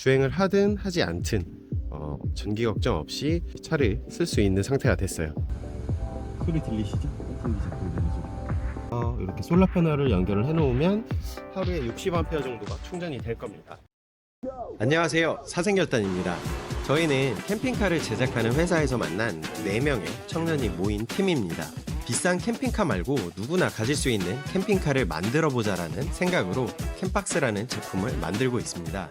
주행을 하든 하지 않든 전기 걱정 없이 차를 쓸 수 있는 상태가 됐어요. 소리 들리시죠? 배터리 작동되는 소리. 이렇게 솔라 패널을 연결을 해놓으면 하루에 60A 정도가 충전이 될 겁니다. 안녕하세요, 사생결단입니다. 저희는 캠핑카를 제작하는 회사에서 만난 4명의 청년이 모인 팀입니다. 비싼 캠핑카 말고 누구나 가질 수 있는 캠핑카를 만들어 보자라는 생각으로 캠박스라는 제품을 만들고 있습니다.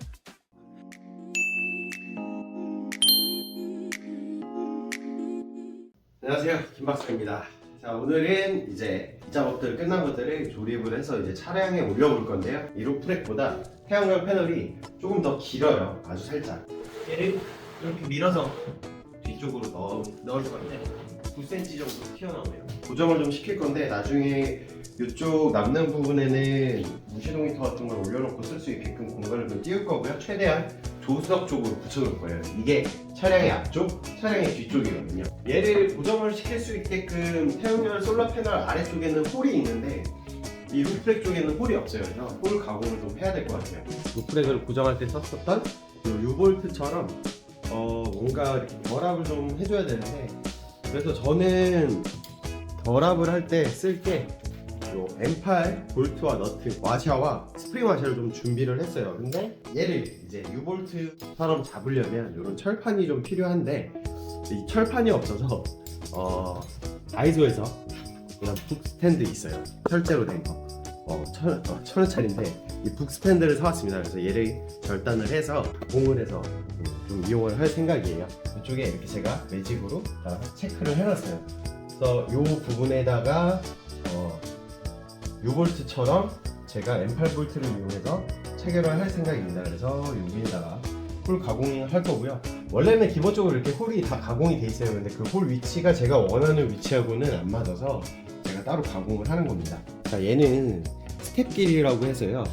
안녕하세요, 김박사입니다. 자, 오늘은 이제 이 작업들 끝난 것들을 조립을 해서 이제 차량에 올려볼 건데요. 이 루프렉보다 태양광 패널이 조금 더 길어요. 아주 살짝. 얘를 이렇게 밀어서 뒤쪽으로 넣을 건데 9cm 정도 튀어나오네요. 고정을 좀 시킬 건데 나중에 이쪽 남는 부분에는 무시동이터 같은 걸 올려놓고 쓸 수 있게끔 공간을 좀 띄울 거고요. 최대한 조수석 쪽으로 붙여놓을 거예요. 이게 차량의 앞쪽, 차량의 뒤쪽이거든요. 얘를 고정을 시킬 수 있게끔 태양열 솔라 패널 아래쪽에는 홀이 있는데 이 루프렉 쪽에는 홀이 없어요. 그래서 홀 가공을 좀 해야 될 것 같아요. 루프렉을 고정할 때 썼었던 유볼트처럼 뭔가 이렇게 결합을 좀 해줘야 되는데, 그래서 저는 결합을 할 때 쓸 게 M8 볼트와 너트, 와샤와 스프링 와샤를 좀 준비를 했어요. 근데 얘를 이제 유볼트처럼 잡으려면 이런 철판이 좀 필요한데 이 철판이 없어서 다이소에서 그냥 북 스탠드 있어요. 철제로 된 거. 1,000원짜리인데 이 북 스탠드를 사왔습니다. 그래서 얘를 절단을 해서 공을 해서 좀 이용을 할 생각이에요. 이쪽에 이렇게 제가 매직으로 다 체크를 해놨어요. 그래서 이 부분에다가 U볼트처럼 제가 M8 볼트를 이용해서 체결을 할 생각입니다. 그래서 여기에다가 홀 가공을 할 거고요. 원래는 기본적으로 이렇게 홀이 다 가공이 돼 있어요. 근데 그 홀 위치가 제가 원하는 위치하고는 안 맞아서 제가 따로 가공을 하는 겁니다. 자, 얘는 스텝길이라고 해서요.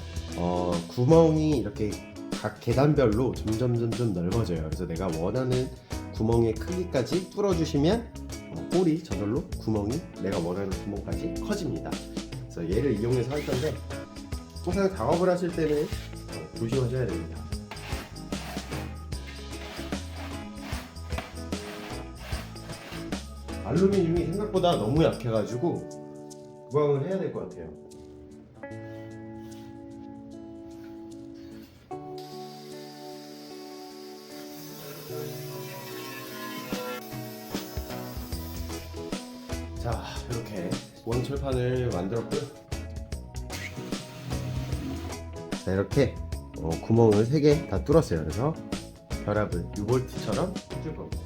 구멍이 이렇게 각 계단별로 점점 넓어져요. 그래서 내가 원하는 구멍의 크기까지 뚫어주시면 홀이 저절로 구멍이 내가 원하는 구멍까지 커집니다. 그래서 얘를 이용해서 할 건데 항상 작업을 하실 때는 조심하셔야 됩니다. 알루미늄이 생각보다 너무 약해가지고 구강을 해야 될 것 같아요. 자, 이렇게 원철판을 만들었고요. 자, 이렇게 구멍을 3개 다 뚫었어요. 그래서 결합을 U볼트처럼 해줄 겁니다.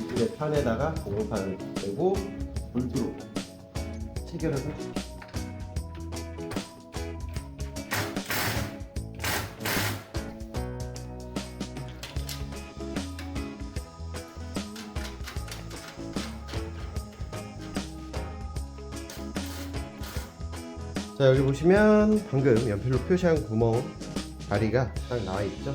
이쪽에 판에다가 공용판을 빼고 볼트로 체결해서 자, 여기 보시면 방금 연필로 표시한 구멍 다리가 딱 나와 있죠.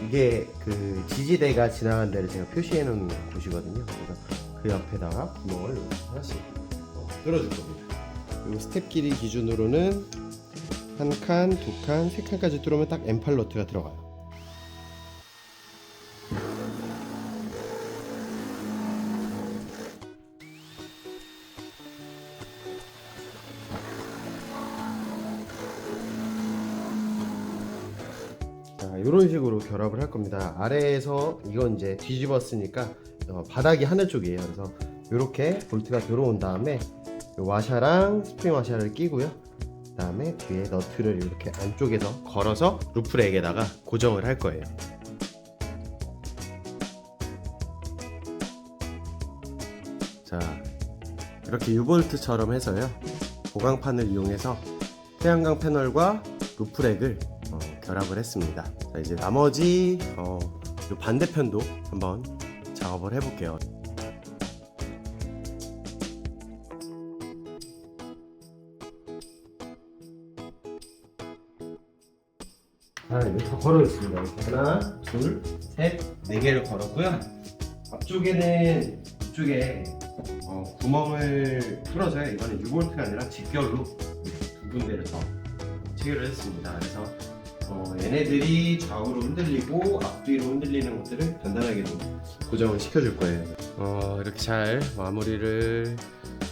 이게 그 지지대가 지나간 데를 제가 표시해 놓은 곳이거든요. 그래서 그 옆에다가 구멍을 하나씩 뚫어줄 겁니다. 이 스텝 길이 기준으로는 한 칸, 2칸, 3칸까지 뚫으면 딱 M8 너트가 들어가요. 이런 식으로 결합을 할 겁니다. 아래에서 이건 이제 뒤집었으니까 바닥이 하늘 쪽이에요. 그래서 이렇게 볼트가 들어온 다음에 와샤랑 스프링 와샤를 끼고요. 그 다음에 뒤에 너트를 이렇게 안쪽에서 걸어서 루프렉에다가 고정을 할 거예요. 자, 이렇게 U볼트처럼 해서요, 보강판을 이용해서 태양광 패널과 루프렉을 결합을 했습니다. 자, 이제 나머지 이 반대편도 한번 작업을 해볼게요. 자, 이제 다 걸어있습니다. 하나, 둘, 셋, 4개를 걸었고요. 앞쪽에는 이쪽에 구멍을 뚫어줘요. 이거는 U볼트가 아니라 직결로 2군데를 더 체결을 했습니다. 그래서 얘네들이 좌우로 흔들리고 앞뒤로 흔들리는 것들을 단단하게 좀 고정을 시켜줄 거예요. 이렇게 잘 마무리를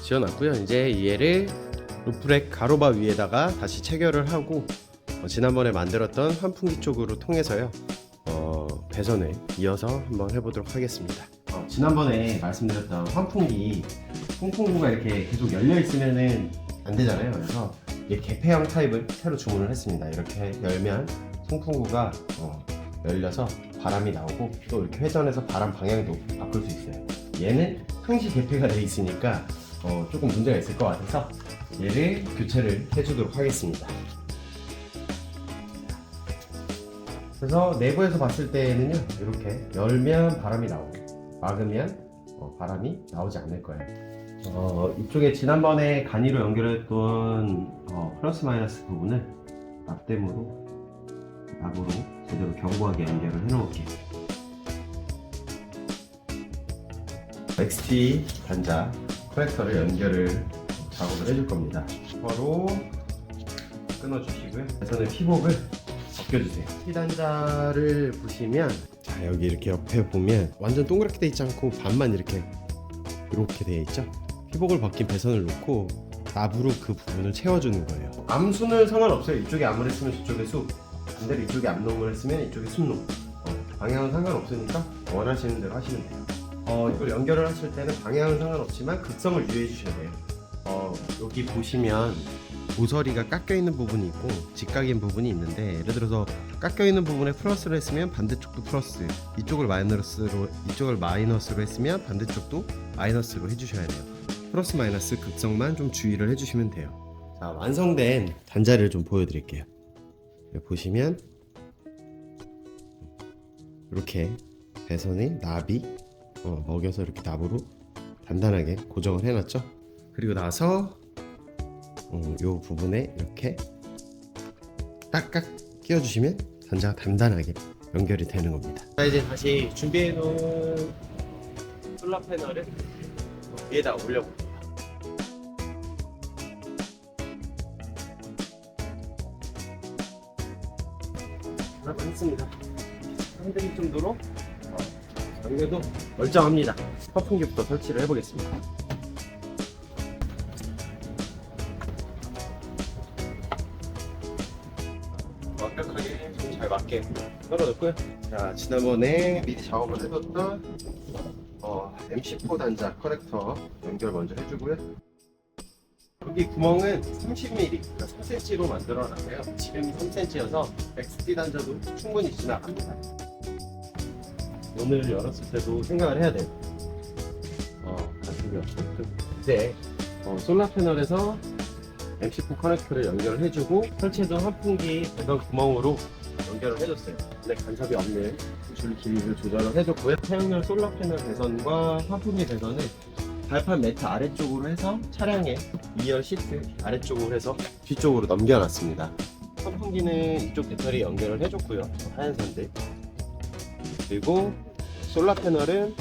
지어놨고요. 이제 얘를 루프렉 가로바 위에다가 다시 체결을 하고 지난번에 만들었던 환풍기 쪽으로 통해서요 배선을 이어서 한번 해보도록 하겠습니다. 지난번에 말씀드렸던 환풍기 통풍구가 이렇게 계속 열려 있으면은 안 되잖아요. 그래서 이 개폐형 타입을 새로 주문을 했습니다. 이렇게 열면 통풍구가 열려서 바람이 나오고 또 이렇게 회전해서 바람 방향도 바꿀 수 있어요. 얘는 항시 개폐가 되어 있으니까 조금 문제가 있을 것 같아서 얘를 교체를 해주도록 하겠습니다. 그래서 내부에서 봤을 때는요, 이렇게 열면 바람이 나오고 막으면 바람이 나오지 않을 거예요. 이쪽에 지난번에 간이로 연결했던 플러스 마이너스 부분을 납으로 제대로 견고하게 연결을 해놓을게요. XT 단자 커넥터를 연결을 작업을 해줄 겁니다. 바로 끊어주시고요. 배선의 피복을 벗겨주세요. T 단자를 보시면 자, 여기 이렇게 옆에 보면 완전 동그랗게 돼 있지 않고 반만 이렇게 되어 있죠. 피복을 벗긴 배선을 놓고 납으로 그 부분을 채워주는 거예요. 암수는 상관없어요. 이쪽에 암을 했으면 저쪽에 숲, 반대로 이쪽에 암농을 했으면 이쪽에 숲농. 방향은 상관없으니까 원하시는 대로 하시면 돼요. 이걸 연결을 하실 때는 방향은 상관없지만 극성을 유의해 주셔야 돼요. 여기 보시면 모서리가 깎여 있는 부분이 있고 직각인 부분이 있는데, 예를 들어서 깎여 있는 부분에 플러스를 했으면 반대쪽도 플러스, 이쪽을 마이너스로 했으면 반대쪽도 마이너스로 해주셔야 돼요. 플러스 마이너스 극성만 좀 주의를 해주시면 돼요. 자, 완성된 단자를 좀 보여드릴게요. 보시면 이렇게 배선의 납이 먹여서 이렇게 납으로 단단하게 고정을 해놨죠. 그리고 나서 요 부분에 이렇게 딱딱 끼워주시면 단자가 단단하게 연결이 되는 겁니다. 자, 이제 다시 준비해놓은 솔라 패널을 위에다 올려볼게요. 하나 했습니다. 흔들릴 정도로 연결도 멀쩡합니다. 선풍기부터 설치를 해보겠습니다. 완벽하게 잘 맞게 떨어졌고요. 자, 지난번에 미리 작업을 해뒀던 MC4 단자 커넥터 연결 먼저 해주고요. 여기 구멍은 30mm, 그러니까 3cm로 만들어놨어요. 지름이 3cm여서 XT 단자도 충분히 지나갑니다. 문을 열었을 때도 생각을 해야 돼요. 가슴이 없고 이제 솔라 패널에서 MC4 커넥터를 연결을 해주고 설치해둔 환풍기 배선 구멍으로 연결을 해줬어요. 근데 간섭이 없는 줄 길이를 조절을 해줬고요. 태양열 솔라 패널 배선과 환풍기 배선을 발판 매트 아래쪽으로 해서 차량의 2열 시트 아래쪽으로 해서 뒤쪽으로 넘겨놨습니다. 선풍기는 이쪽 배터리 연결을 해줬고요. 하얀 선들. 그리고 솔라 패널은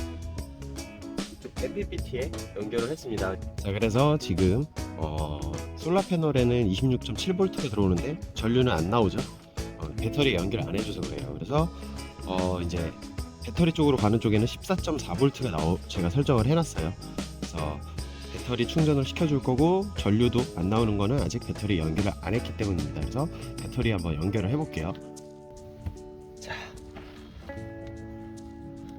이쪽 MPPT에 연결을 했습니다. 자, 그래서 지금 솔라 패널에는 26.7V가 들어오는데 전류는 안 나오죠. 배터리 연결 안 해줘서 그래요. 그래서 이제 배터리 쪽으로 가는 쪽에는 14.4V가 제가 설정을 해놨어요. 그래서 배터리 충전을 시켜줄 거고 전류도 안 나오는 거는 아직 배터리 연결을 안 했기 때문입니다. 그래서 배터리 한번 연결을 해볼게요. 자,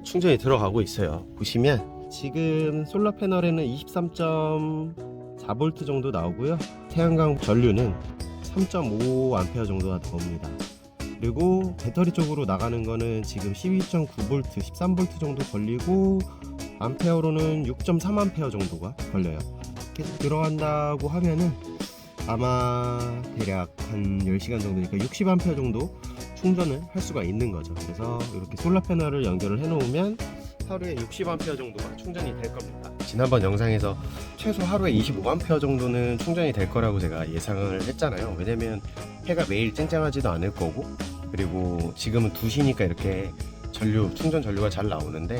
충전이 들어가고 있어요. 보시면 지금 솔라 패널에는 23.4V 정도 나오고요. 태양광 전류는 3.5A 정도가 나옵니다. 그리고 배터리 쪽으로 나가는 거는 지금 12.9V, 13V 정도 걸리고 암페어로는 6.3A 정도가 걸려요. 계속 들어간다고 하면은 아마 대략 한 10시간 정도니까 60A 정도 충전을 할 수가 있는 거죠. 그래서 이렇게 솔라 패널을 연결을 해 놓으면 하루에 60A 정도가 충전이 될 겁니다. 지난번 영상에서 최소 하루에 25A 정도는 충전이 될 거라고 제가 예상을 했잖아요. 왜냐면 해가 매일 쨍쨍하지도 않을 거고, 그리고 지금은 2시니까 이렇게 충전 전류가 잘 나오는데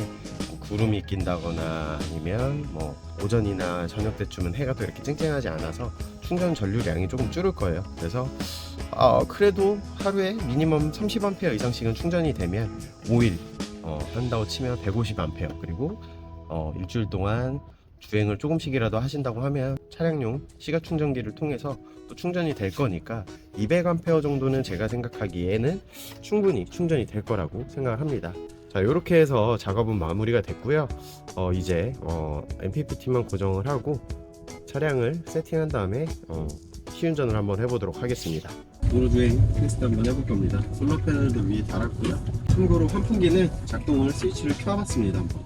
뭐 구름이 낀다거나 아니면 뭐 오전이나 저녁 때쯤은 해가 또 이렇게 쨍쨍하지 않아서 충전 전류량이 조금 줄을 거예요. 그래서 그래도 하루에 미니멈 30A 이상씩은 충전이 되면 5일 한다고 치면 150A, 그리고 일주일 동안 주행을 조금씩이라도 하신다고 하면 차량용 시가 충전기를 통해서 또 충전이 될 거니까 200A 정도는 제가 생각하기에는 충분히 충전이 될 거라고 생각을 합니다. 자, 이렇게 해서 작업은 마무리가 됐고요. 이제 MPPT만 고정을 하고 차량을 세팅한 다음에 시운전을 한번 해보도록 하겠습니다. 도로주행 테스트 한번 해볼 겁니다. 솔라 패널도 위에 달았고요. 참고로 환풍기는 작동을 스위치를 켜봤습니다. 한번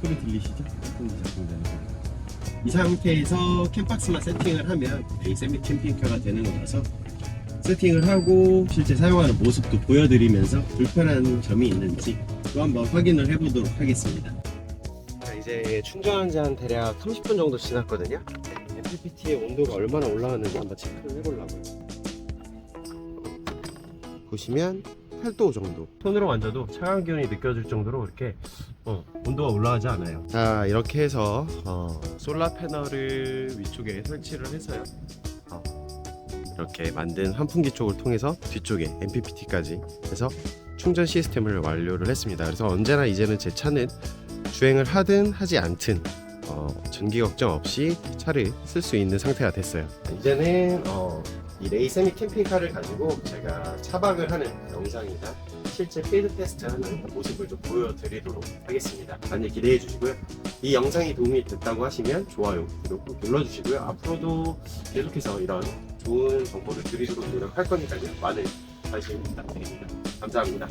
소리 들리시죠? 환풍기 작동되는 소리. 이 상태에서 캠박스만 세팅을 하면 세미 캠핑카가 되는 거라서 세팅을 하고 실제 사용하는 모습도 보여드리면서 불편한 점이 있는지 또 한번 확인을 해보도록 하겠습니다. 자, 이제 충전한 지 한 대략 30분 정도 지났거든요. MPPT의 온도가 얼마나 올라가는지 한번 체크를 해보려고요. 보시면 8도 정도. 손으로 만져도 차가운 기운이 느껴질 정도로 이렇게 온도가 올라가지 않아요. 자, 이렇게 해서 솔라 패널을 위쪽에 설치를 해서요. 이렇게 만든 환풍기 쪽을 통해서 뒤쪽에 MPPT까지 해서 충전 시스템을 완료를 했습니다. 그래서 언제나 이제는 제 차는 주행을 하든 하지 않든 전기 걱정 없이 차를 쓸 수 있는 상태가 됐어요. 이제는 이 레이세미 캠핑카를 가지고 제가 차박을 하는 영상이나 실제 필드 테스트하는 모습을 좀 보여드리도록 하겠습니다. 많이 기대해 주시고요. 이 영상이 도움이 됐다고 하시면 좋아요, 구독 꼭 눌러주시고요. 앞으로도 계속해서 이런 좋은 정보를 드리도록 노력할 거니까요. 많은 관심 부탁드립니다. 감사합니다.